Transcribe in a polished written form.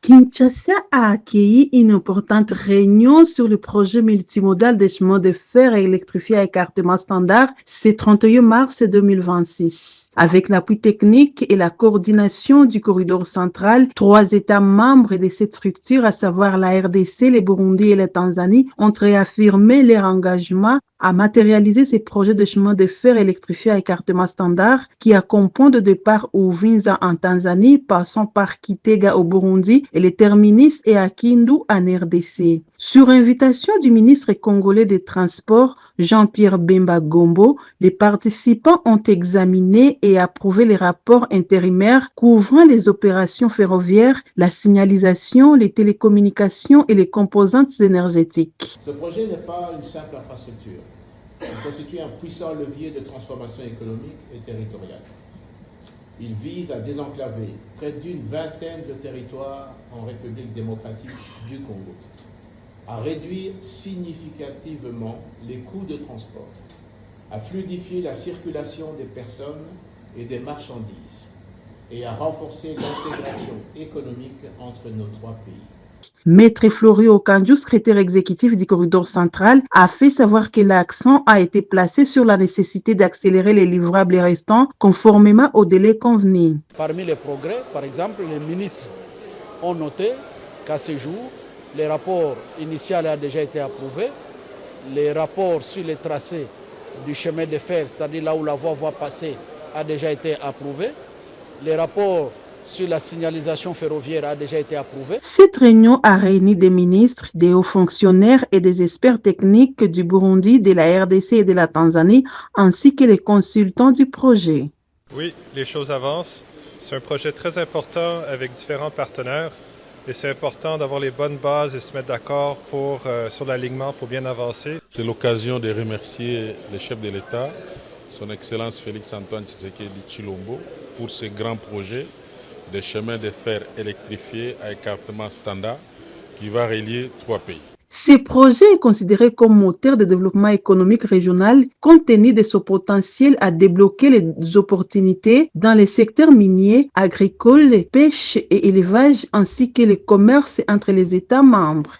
Kinshasa a accueilli une importante réunion sur le projet multimodal des chemins de fer électrifiés à écartement standard ce 31 mars 2026. Avec l'appui technique et la coordination du corridor central, 3 États membres de cette structure, à savoir la RDC, le Burundi et la Tanzanie, ont réaffirmé leur engagement à matérialiser ces projets de chemin de fer électrifiés à écartement standard qui accompagnent de départ Uvinza en Tanzanie, passant par Kitega au Burundi et les terminus et à Kindu en RDC. Sur invitation du ministre congolais des Transports, Jean-Pierre Bemba Gombo, les participants ont examiné et approuvé les rapports intérimaires couvrant les opérations ferroviaires, la signalisation, les télécommunications et les composantes énergétiques. Ce projet n'est pas une simple infrastructure. Il constitue un puissant levier de transformation économique et territoriale. Il vise à désenclaver près d'une vingtaine de territoires en République démocratique du Congo, à réduire significativement les coûts de transport, à fluidifier la circulation des personnes et des marchandises et à renforcer l'intégration économique entre nos 3 pays. Maître Florio Okanju, secrétaire exécutif du corridor central, a fait savoir que l'accent a été placé sur la nécessité d'accélérer les livrables restants conformément au délai convenu. Parmi les progrès, par exemple, les ministres ont noté qu'à ce jour, le rapport initial a déjà été approuvé, les rapports sur les tracés du chemin de fer, c'est-à-dire là où la voie va passer, a déjà été approuvé, les rapports sur la signalisation ferroviaire a déjà été approuvé. Cette réunion a réuni des ministres, des hauts fonctionnaires et des experts techniques du Burundi, de la RDC et de la Tanzanie, ainsi que les consultants du projet. Oui, les choses avancent. C'est un projet très important avec différents partenaires et c'est important d'avoir les bonnes bases et se mettre d'accord sur l'alignement pour bien avancer. C'est l'occasion de remercier le chef de l'État, son Excellence Félix-Antoine Tshisekedi Tshilombo, pour ce grand projet de chemin de fer électrifié à écartement standard qui va relier 3 pays. Ce projet est considéré comme moteur de développement économique régional compte tenu de son potentiel à débloquer les opportunités dans les secteurs miniers, agricoles, pêche et élevage ainsi que le commerce entre les États membres.